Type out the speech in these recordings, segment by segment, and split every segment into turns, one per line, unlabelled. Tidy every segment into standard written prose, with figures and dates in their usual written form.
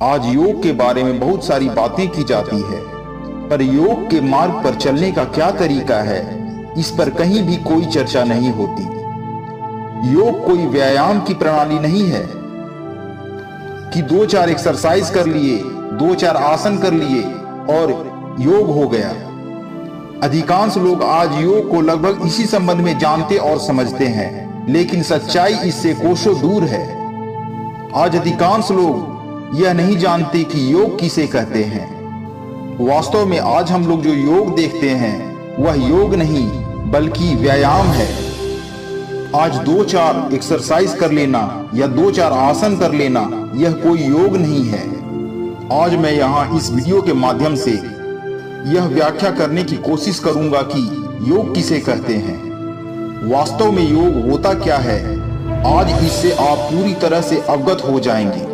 आज योग के बारे में बहुत सारी बातें की जाती है, पर योग के मार्ग पर चलने का क्या तरीका है, इस पर कहीं भी कोई चर्चा नहीं होती। योग कोई व्यायाम की प्रणाली नहीं है कि 2-4 एक्सरसाइज कर लिए, 2-4 आसन कर लिए और योग हो गया। अधिकांश लोग आज योग को लगभग इसी संबंध में जानते और समझते हैं, लेकिन सच्चाई इससे कोसों दूर है। आज अधिकांश लोग यह नहीं जानते कि योग किसे कहते हैं। वास्तव में आज हम लोग जो योग देखते हैं वह योग नहीं बल्कि व्यायाम है। आज 2-4 एक्सरसाइज कर लेना या 2-4 आसन कर लेना यह कोई योग नहीं है। आज मैं यहाँ इस वीडियो के माध्यम से यह व्याख्या करने की कोशिश करूंगा कि योग किसे कहते हैं, वास्तव में योग होता क्या है। आज इससे आप पूरी तरह से अवगत हो जाएंगे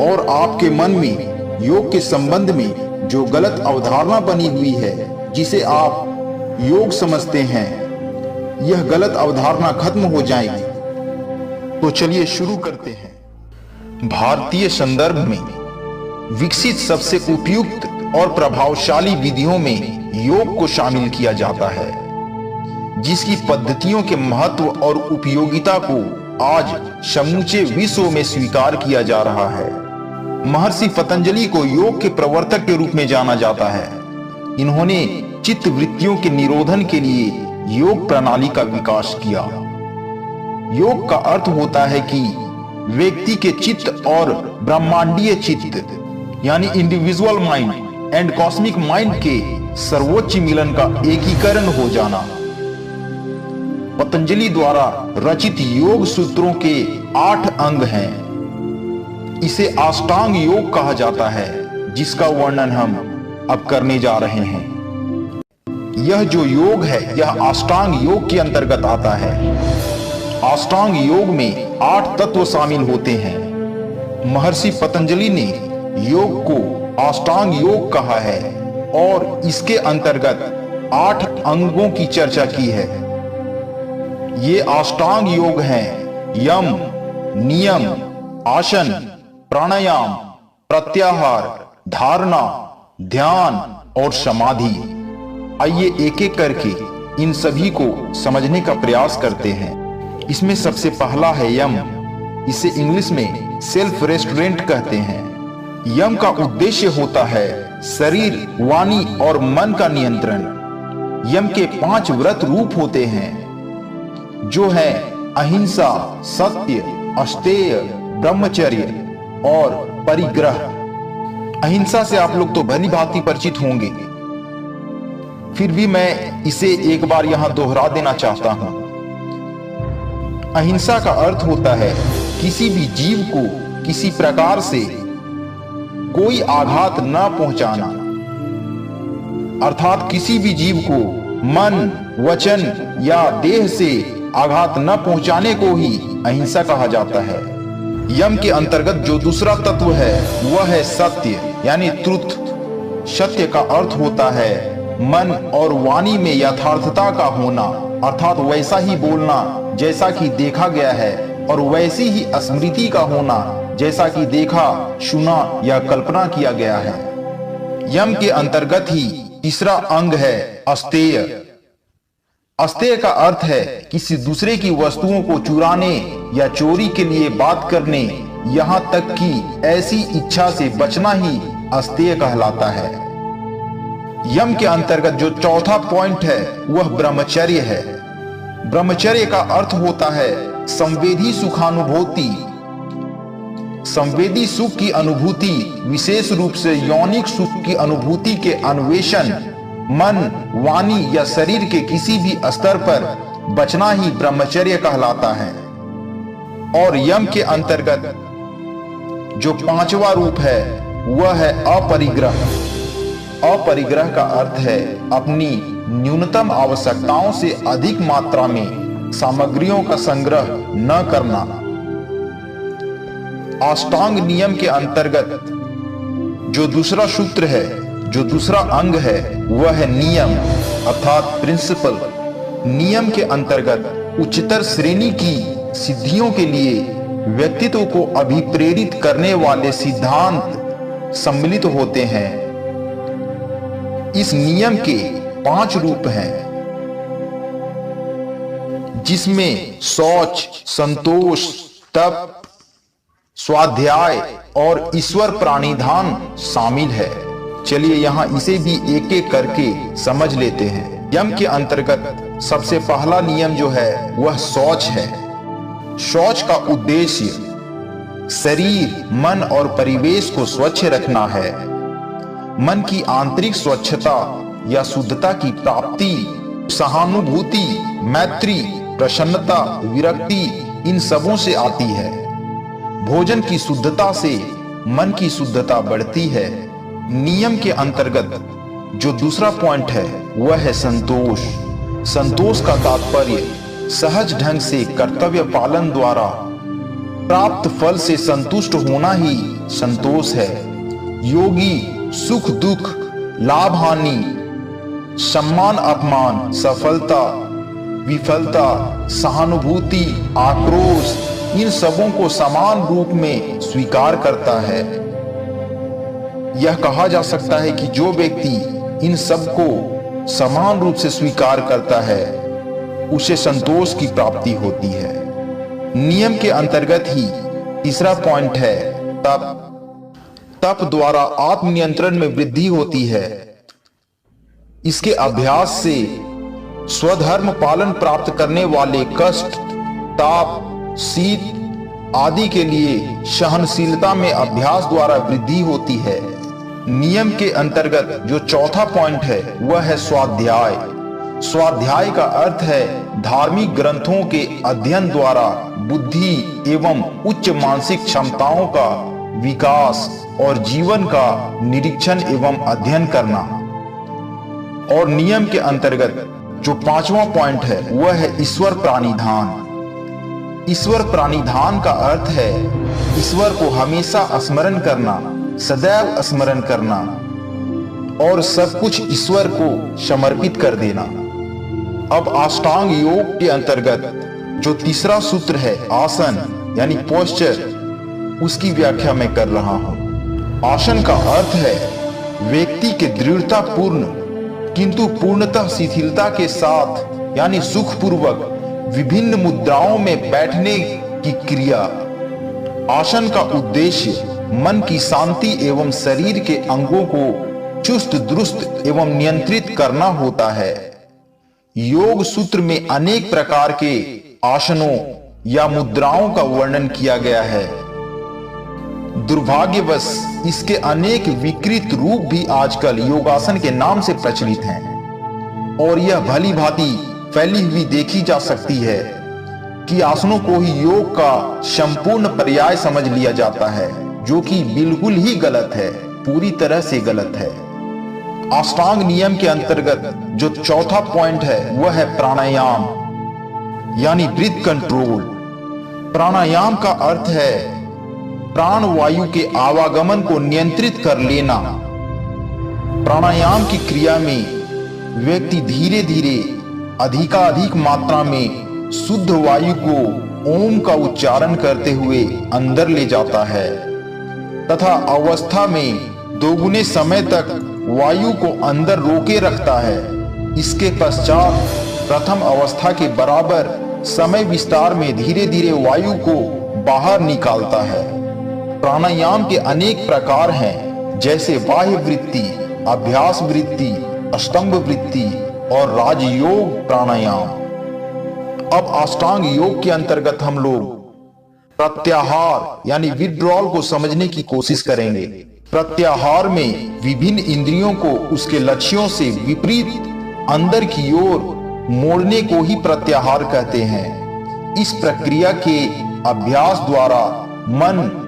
और आपके मन में योग के संबंध में जो गलत अवधारणा बनी हुई है, जिसे आप योग समझते हैं, यह गलत अवधारणा खत्म हो जाएगी। तो चलिए शुरू करते हैं। भारतीय संदर्भ में विकसित सबसे उपयुक्त और प्रभावशाली विधियों में योग को शामिल किया जाता है, जिसकी पद्धतियों के महत्व और उपयोगिता को आज समूचे विश्व में स्वीकार किया जा रहा है। महर्षि पतंजलि को योग के प्रवर्तक के रूप में जाना जाता है। इन्होंने चित्त वृत्तियों के निरोधन के लिए योग प्रणाली का विकास किया। योग का अर्थ होता है कि व्यक्ति के चित्त और ब्रह्मांडीय चित्त यानी individual mind and cosmic mind के सर्वोच्च मिलन का एकीकरण हो जाना। पतंजलि द्वारा रचित योग सूत्रों के 8 अंग हैं। इसे अष्टांग योग कहा जाता है, जिसका वर्णन हम अब करने जा रहे हैं। यह जो योग है यह अष्टांग योग के अंतर्गत आता है। अष्टांग योग में 8 तत्व शामिल होते हैं। महर्षि पतंजलि ने योग को अष्टांग योग कहा है और इसके अंतर्गत 8 अंगों की चर्चा की है। ये अष्टांग योग हैं यम, नियम, आसन, प्राणायाम, प्रत्याहार, धारणा, ध्यान और समाधि। आइए एक एक करके इन सभी को समझने का प्रयास करते हैं। इसमें सबसे पहला है यम। इसे इंग्लिश में सेल्फ रेस्टोरेंट कहते हैं। यम का उद्देश्य होता है शरीर, वाणी और मन का नियंत्रण। यम के 5 व्रत रूप होते हैं, जो है अहिंसा, सत्य, अस्तेय, ब्रह्मचर्य और परिग्रह। अहिंसा से आप लोग तो भली भांति परिचित होंगे, फिर भी मैं इसे एक बार यहां दोहरा देना चाहता हूं। अहिंसा का अर्थ होता है किसी भी जीव को किसी प्रकार से कोई आघात न पहुंचाना, अर्थात किसी भी जीव को मन, वचन या देह से आघात न पहुंचाने को ही अहिंसा कहा जाता है। यम के अंतर्गत जो दूसरा तत्व है वह है सत्य यानी ट्रुथ। सत्य का अर्थ होता है मन और वाणी में यथार्थता का होना, अर्थात वैसा ही बोलना जैसा कि देखा गया है और वैसी ही स्मृति का होना जैसा कि देखा, सुना या कल्पना किया गया है। यम के अंतर्गत ही तीसरा अंग है अस्तेय। अस्तेय का अर्थ है किसी दूसरे की वस्तुओं को चुराने या चोरी के लिए बात करने, यहां तक कि ऐसी इच्छा से बचना ही अस्तेय कहलाता है। यम के अंतर्गत जो चौथा पॉइंट है वह ब्रह्मचर्य है। ब्रह्मचर्य का अर्थ होता है संवेदी सुखानुभूति। संवेदी सुख की अनुभूति, विशेष रूप से यौनिक सुख की अनुभूति के अन्वेषण, मन, वाणी या शरीर के किसी भी स्तर पर बचना ही ब्रह्मचर्य कहलाता है। और यम के अंतर्गत जो 5वां रूप है वह है अपरिग्रह। अपरिग्रह का अर्थ है अपनी न्यूनतम आवश्यकताओं से अधिक मात्रा में सामग्रियों का संग्रह न करना। अष्टांग नियम के अंतर्गत जो दूसरा सूत्र है, जो दूसरा अंग है वह है नियम अर्थात प्रिंसिपल। नियम के अंतर्गत उच्चतर श्रेणी की सिद्धियों के लिए व्यक्तित्व को अभिप्रेरित करने वाले सिद्धांत सम्मिलित होते हैं। इस नियम के 5 रूप हैं, जिसमें शौच, संतोष, तप, स्वाध्याय और ईश्वर प्राणिधान शामिल है। चलिए यहां इसे भी एक एक करके समझ लेते हैं। यम के अंतर्गत सबसे पहला नियम जो है वह शौच है। शौच का उद्देश्य शरीर, मन और परिवेश को स्वच्छ रखना है। मन की आंतरिक स्वच्छता या शुद्धता की प्राप्ति सहानुभूति, मैत्री, प्रसन्नता, विरक्ति इन सबों से आती है। भोजन की शुद्धता से मन की शुद्धता बढ़ती है। नियम के अंतर्गत जो दूसरा पॉइंट है वह है संतोष। संतोष का तात्पर्य सहज ढंग से कर्तव्य पालन द्वारा प्राप्त फल से संतुष्ट होना ही संतोष है। योगी सुख दुख, लाभ हानि, सम्मान अपमान, सफलता विफलता, सहानुभूति, आक्रोश इन सबों को समान रूप में स्वीकार करता है। यह कहा जा सकता है कि जो व्यक्ति इन सब को समान रूप से स्वीकार करता है उसे संतोष की प्राप्ति होती है। नियम के अंतर्गत ही तीसरा पॉइंट है तप। तप द्वारा आत्मनियंत्रण में वृद्धि होती है। इसके अभ्यास से स्वधर्म पालन प्राप्त करने वाले कष्ट, ताप, शीत आदि के लिए सहनशीलता में अभ्यास द्वारा वृद्धि होती है। नियम के अंतर्गत जो चौथा पॉइंट है वह है स्वाध्याय। स्वाध्याय का अर्थ है धार्मिक ग्रंथों के अध्ययन द्वारा बुद्धि एवं उच्च मानसिक क्षमताओं का विकास और जीवन का निरीक्षण एवं अध्ययन करना। और नियम के अंतर्गत जो 5वां पॉइंट है वह है ईश्वर प्राणिधान। ईश्वर प्राणिधान का अर्थ है ईश्वर को हमेशा स्मरण करना, सदैव स्मरण करना और सब कुछ ईश्वर को समर्पित कर देना। अब अष्टांग योग के अंतर्गत जो तीसरा सूत्र है आसन यानी पोस्चर, उसकी व्याख्या मैं कर रहा हूं। आसन का अर्थ है व्यक्ति के दृढ़ता पूर्ण किंतु पूर्णतः शिथिलता के साथ यानी सुखपूर्वक विभिन्न मुद्राओं में बैठने की क्रिया। आसन का उद्देश्य मन की शांति एवं शरीर के अंगों को चुस्त दुरुस्त एवं नियंत्रित करना होता है। योग सूत्र में अनेक प्रकार के आसनों या मुद्राओं का वर्णन किया गया है। दुर्भाग्यवश इसके अनेक विकृत रूप भी आजकल योगासन के नाम से प्रचलित हैं और यह भली भांति फैली हुई देखी जा सकती है कि आसनों को ही योग का संपूर्ण पर्याय समझ लिया जाता है, जो कि बिल्कुल ही गलत है, पूरी तरह से गलत है। अष्टांग नियम के अंतर्गत जो चौथा पॉइंट है वह है प्राणायाम यानी ब्रीथ कंट्रोल। प्राणायाम का अर्थ है प्राण वायु के आवागमन को नियंत्रित कर लेना। प्राणायाम की क्रिया में व्यक्ति धीरे धीरे अधिकाधिक मात्रा में शुद्ध वायु को ओम का उच्चारण करते हुए अंदर ले जाता है तथा अवस्था में दोगुने समय तक वायु को अंदर रोके रखता है। इसके पश्चात प्रथम अवस्था के बराबर समय विस्तार में धीरे धीरे वायु को बाहर निकालता है। प्राणायाम के अनेक प्रकार हैं, जैसे बाह्य वृत्ति, अभ्यास वृत्ति, अष्टांग वृत्ति और राजयोग प्राणायाम। अब अष्टांग योग के अंतर्गत हम लोग प्रत्याहार यानी विड्रॉल को समझने की कोशिश करेंगे। प्रत्याहार में विभिन्न इंद्रियों को उसके लक्ष्यों से विपरीत अंदर की ओर मोड़ने को ही प्रत्याहार कहते हैं। इस प्रक्रिया के अभ्यास द्वारा मन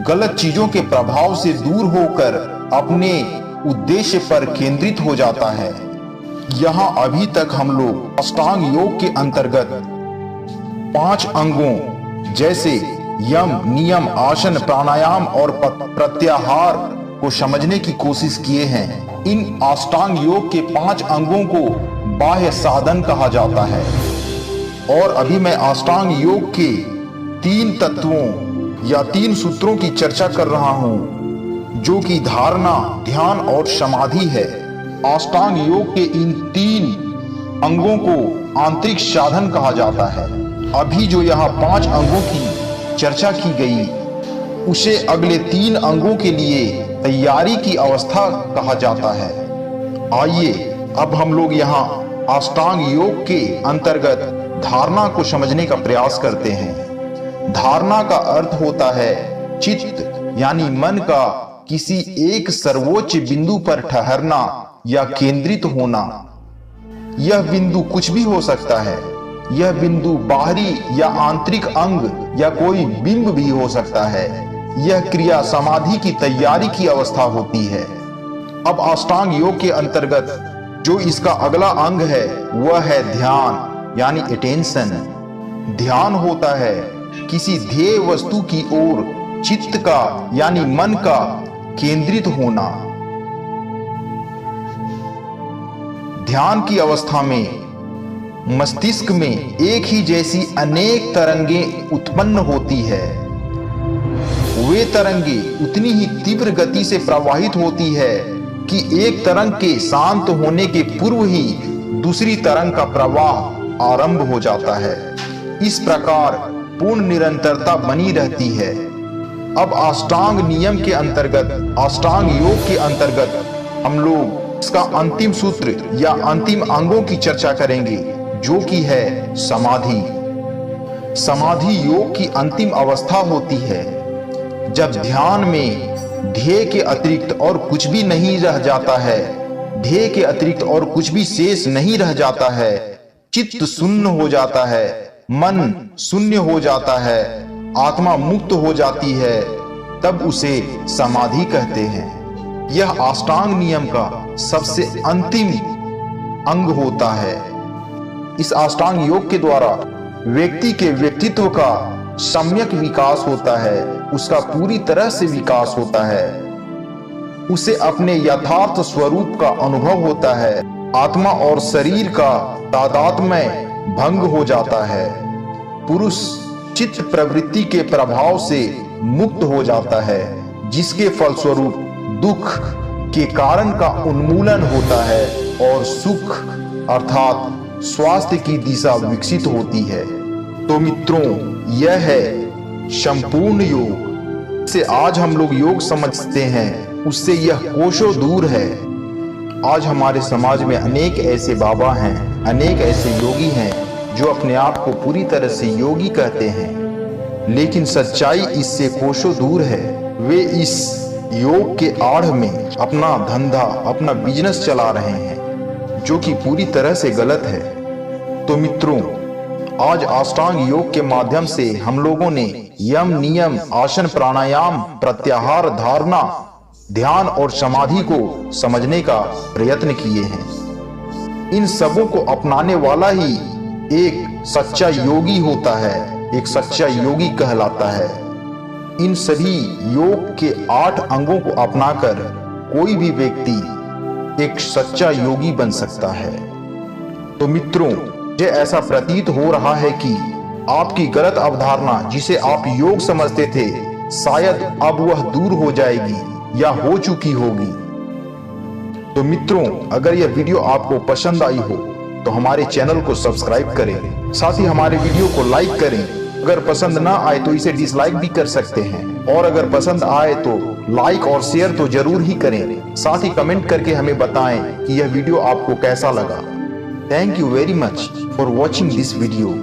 गलत चीजों के प्रभाव से दूर होकर अपने उद्देश्य पर केंद्रित हो जाता है। यहां अभी तक हम लोग अष्टांग योग के अंतर्गत 5 अंगों जैसे यम, नियम, आसन, प्राणायाम और प्रत्याहार को समझने की कोशिश किए हैं। इन अष्टांग योग के 5 अंगों को बाह्य साधन कहा जाता है और अभी मैं अष्टांग योग के 3 तत्वों या 3 सूत्रों की चर्चा कर रहा हूं, जो कि धारणा, ध्यान और समाधि है। अष्टांग योग के इन 3 अंगों को आंतरिक साधन कहा जाता है। अभी जो यहाँ 5 अंगों की चर्चा की गई, उसे अगले 3 अंगों के लिए तैयारी की अवस्था कहा जाता है। आइए अब हम लोग यहाँ अष्टांग योग के अंतर्गत धारणा को समझने का प्रयास करते हैं। धारणा का अर्थ होता है चित्त यानी मन का किसी एक सर्वोच्च बिंदु पर ठहरना या केंद्रित होना। यह बिंदु कुछ भी हो सकता है। यह बिंदु बाहरी या आंतरिक अंग या कोई बिंब भी हो सकता है। यह क्रिया समाधि की तैयारी की अवस्था होती है। अब अष्टांग योग के अंतर्गत जो इसका अगला अंग है वह है ध्यान यानी अटेंशन। ध्यान होता है किसी ध्येय वस्तु की ओर चित्त का यानी मन का केंद्रित होना। ध्यान की अवस्था में मस्तिष्क में एक ही जैसी अनेक तरंगें उत्पन्न होती है। वे तरंगें उतनी ही तीव्र गति से प्रवाहित होती है कि एक तरंग के शांत होने के पूर्व ही दूसरी तरंग का प्रवाह आरंभ हो जाता है। इस प्रकार पूर्ण निरंतरता बनी रहती है। अब अष्टांग नियम के अंतर्गत, अष्टांग योग के अंतर्गत हम लोग इसका अंतिम सूत्र या अंतिम अंगों की चर्चा करेंगे, जो कि है समाधि। समाधि योग की अंतिम अवस्था होती है जब ध्यान में ध्येय के अतिरिक्त और कुछ भी नहीं रह जाता है। ध्येय के अतिरिक्त और कुछ भी शेष नहीं रह जाता है। चित्त शून्य हो जाता है, मन शून्य हो जाता है, आत्मा मुक्त हो जाती है, तब उसे समाधि कहते हैं। यह अष्टांग नियम का सबसे अंतिम अंग होता है। इस अष्टांग योग के द्वारा व्यक्ति के व्यक्तित्व का सम्यक विकास होता है, उसका पूरी तरह से विकास होता है। उसे अपने यथार्थ स्वरूप का अनुभव होता है। आत्मा और शरीर का तादात्म्य भंग हो जाता है। पुरुष चित्त प्रवृत्ति के प्रभाव से मुक्त हो जाता है, जिसके फलस्वरूप दुख के कारण का उन्मूलन होता है और सुख अर्थात स्वास्थ्य की दिशा विकसित होती है। तो मित्रों, यह है संपूर्ण योग। से आज हम लोग योग समझते हैं, उससे यह कोसों दूर है। आज हमारे समाज में अनेक ऐसे बाबा हैं, अनेक ऐसे योगी हैं जो अपने आप को पूरी तरह से योगी कहते हैं, लेकिन सच्चाई इससे कोसों दूर है। वे इस योग के आड़ में अपना धंधा, अपना बिजनेस चला रहे हैं, जो कि पूरी तरह से गलत है। तो मित्रों, आज अष्टांग योग के माध्यम से हम लोगों ने यम, नियम, आसन, प्राणायाम, प्रत्याहार, धारणा, ध्यान और समाधि को समझने का प्रयत्न किए हैं। इन सबों को अपनाने वाला ही एक सच्चा योगी होता है, एक सच्चा योगी कहलाता है। इन सभी योग के 8 अंगों को अपनाकर कोई भी व्यक्ति एक सच्चा योगी बन सकता है। तो मित्रों, मुझे ऐसा प्रतीत हो रहा है कि आपकी गलत अवधारणा, जिसे आप योग समझते थे, शायद अब वह दूर हो जाएगी या हो चुकी होगी। तो मित्रों, अगर यह वीडियो आपको पसंद आई हो तो हमारे चैनल को सब्सक्राइब करें, साथ ही हमारे वीडियो को लाइक करें। अगर पसंद ना आए तो इसे डिसलाइक भी कर सकते हैं, और अगर पसंद आए तो लाइक और शेयर तो जरूर ही करें। साथ ही कमेंट करके हमें बताएं कि यह वीडियो आपको कैसा लगा। Thank you very much for watching this video.